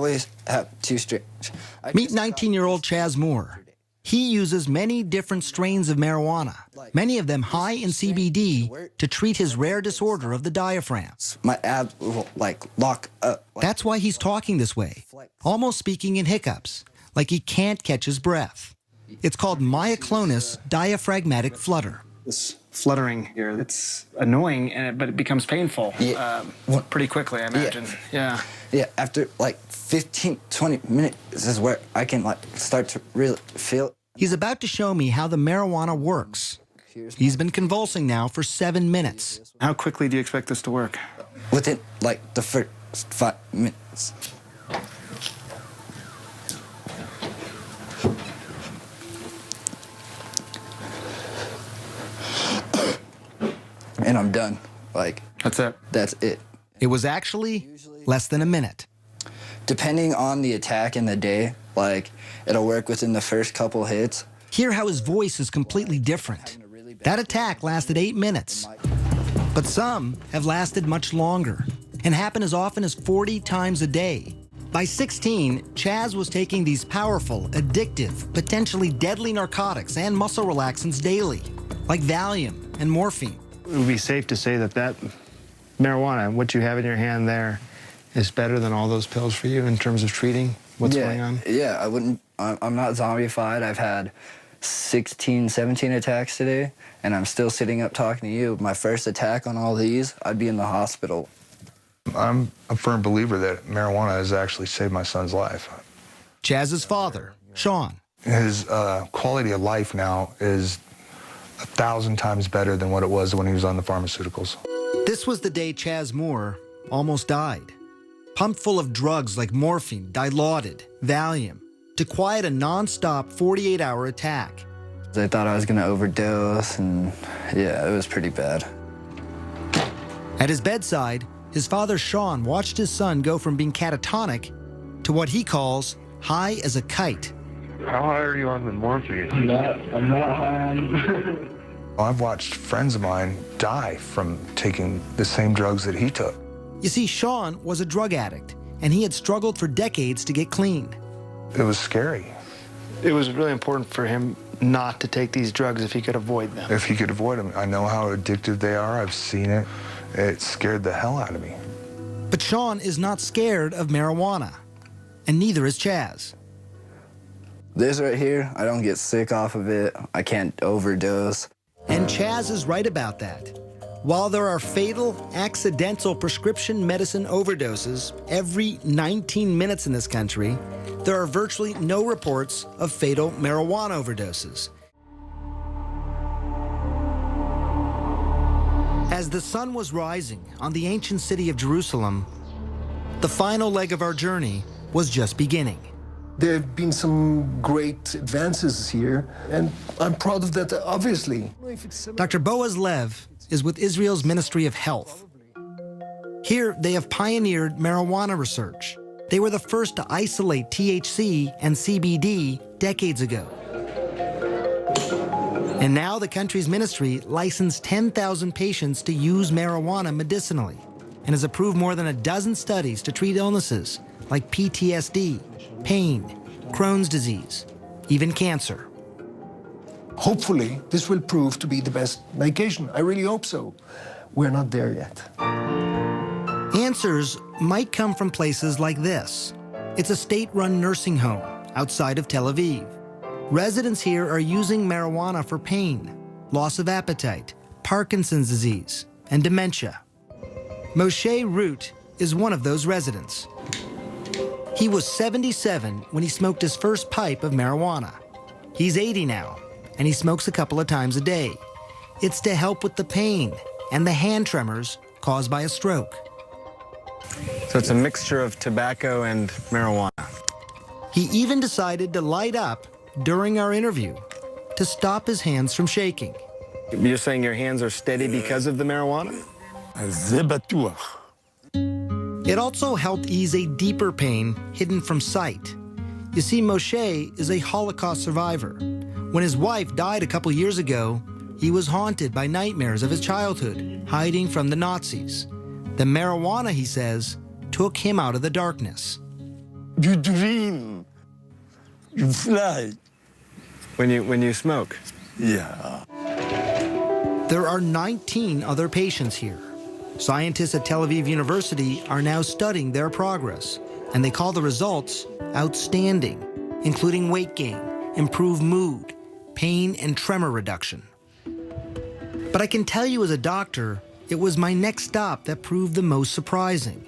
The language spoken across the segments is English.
always have two strains. Meet 19-year-old Chaz Moore. He uses many different strains of marijuana, many of them high in CBD, to treat his rare disorder of the diaphragm. My abs will, lock up. That's why he's talking this way, almost speaking in hiccups, like he can't catch his breath. It's called myoclonus diaphragmatic flutter. This fluttering here, it's annoying, but it becomes painful pretty quickly, I imagine. Yeah. Yeah, after 15, 20 minutes this is where I can start to really feel it. He's about to show me how the marijuana works. He's been convulsing now for 7 minutes. How quickly do you expect this to work? Within the first 5 minutes. And I'm done. That's it. That's it. It was actually less than a minute. Depending on the attack in the day, it'll work within the first couple hits. Hear how his voice is completely different. That attack lasted 8 minutes. But some have lasted much longer and happen as often as 40 times a day. By 16, Chaz was taking these powerful, addictive, potentially deadly narcotics and muscle relaxants daily, like Valium and morphine. It would be safe to say that marijuana, what you have in your hand there, is better than all those pills for you in terms of treating what's going on? Yeah, I'm not zombified. I've had 16, 17 attacks today, and I'm still sitting up talking to you. My first attack on all these, I'd be in the hospital. I'm a firm believer that marijuana has actually saved my son's life. Chaz's father, Sean. His quality of life now is 1,000 times better than what it was when he was on the pharmaceuticals. This was the day Chaz Moore almost died. Pumped full of drugs like morphine, Dilaudid, Valium, to quiet a non-stop 48-hour attack. I thought I was going to overdose, and yeah, it was pretty bad. At his bedside, his father Sean watched his son go from being catatonic to what he calls high as a kite. How high are you on the morphine? I'm not high. I've watched friends of mine die from taking the same drugs that he took. You see, Sean was a drug addict, and he had struggled for decades to get clean. It was scary. It was really important for him not to take these drugs if he could avoid them. If he could avoid them. I know how addictive they are. I've seen it. It scared the hell out of me. But Sean is not scared of marijuana, and neither is Chaz. This right here, I don't get sick off of it. I can't overdose. And Chaz is right about that. While there are fatal, accidental prescription medicine overdoses every 19 minutes in this country, there are virtually no reports of fatal marijuana overdoses. As the sun was rising on the ancient city of Jerusalem, the final leg of our journey was just beginning. There have been some great advances here, and I'm proud of that, obviously. Dr. Boaz Lev is with Israel's Ministry of Health. Here, they have pioneered marijuana research. They were the first to isolate THC and CBD decades ago. And now the country's ministry licensed 10,000 patients to use marijuana medicinally and has approved more than a dozen studies to treat illnesses like PTSD, pain, Crohn's disease, even cancer. Hopefully, this will prove to be the best medication. I really hope so. We're not there yet. Answers might come from places like this. It's a state-run nursing home outside of Tel Aviv. Residents here are using marijuana for pain, loss of appetite, Parkinson's disease, and dementia. Moshe Root is one of those residents. He was 77 when he smoked his first pipe of marijuana. He's 80 now, and he smokes a couple of times a day. It's to help with the pain and the hand tremors caused by a stroke. So it's a mixture of tobacco and marijuana. He even decided to light up during our interview to stop his hands from shaking. You're saying your hands are steady because of the marijuana? It also helped ease a deeper pain hidden from sight. You see, Moshe is a Holocaust survivor. When his wife died a couple years ago, he was haunted by nightmares of his childhood, hiding from the Nazis. The marijuana, he says, took him out of the darkness. You dream. You fly. When you smoke? Yeah. There are 19 other patients here. Scientists at Tel Aviv University are now studying their progress, and they call the results outstanding, including weight gain, improved mood, pain and tremor reduction. But I can tell you as a doctor, it was my next stop that proved the most surprising.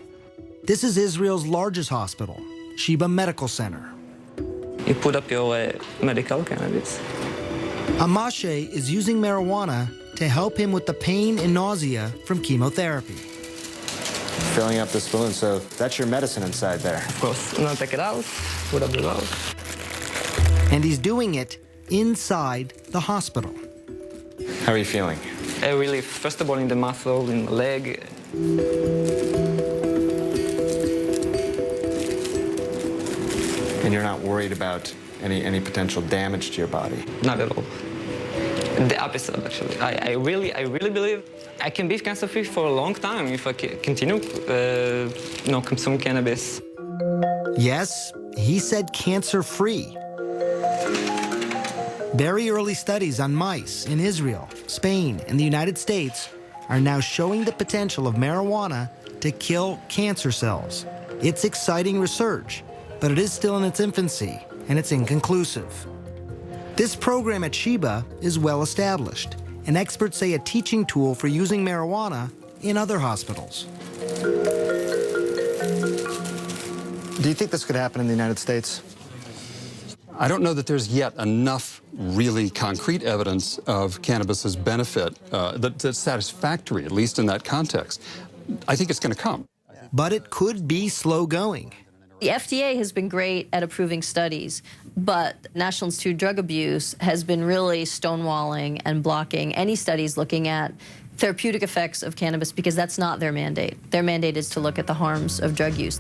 This is Israel's largest hospital, Sheba Medical Center. You put up your medical cannabis. Amashe is using marijuana to help him with the pain and nausea from chemotherapy. Filling up the spoon, so that's your medicine inside there. Of course, now take it out, put up the valve. And he's doing it inside the hospital. How are you feeling? A relief, first of all, in the muscle, in the leg. And you're not worried about any potential damage to your body? Not at all. The opposite, actually. I really believe I can be cancer-free for a long time if I continue, consume cannabis. Yes, he said cancer-free. Very early studies on mice in Israel, Spain, and the United States are now showing the potential of marijuana to kill cancer cells. It's exciting research, but it is still in its infancy, and it's inconclusive. This program at Sheba is well established, and experts say a teaching tool for using marijuana in other hospitals. Do you think this could happen in the United States? I don't know that there's yet enough really concrete evidence of cannabis's benefit that's satisfactory, at least in that context. I think it's going to come. But it could be slow going. The FDA has been great at approving studies, but National Institute of Drug Abuse has been really stonewalling and blocking any studies looking at therapeutic effects of cannabis because that's not their mandate. Their mandate is to look at the harms of drug use.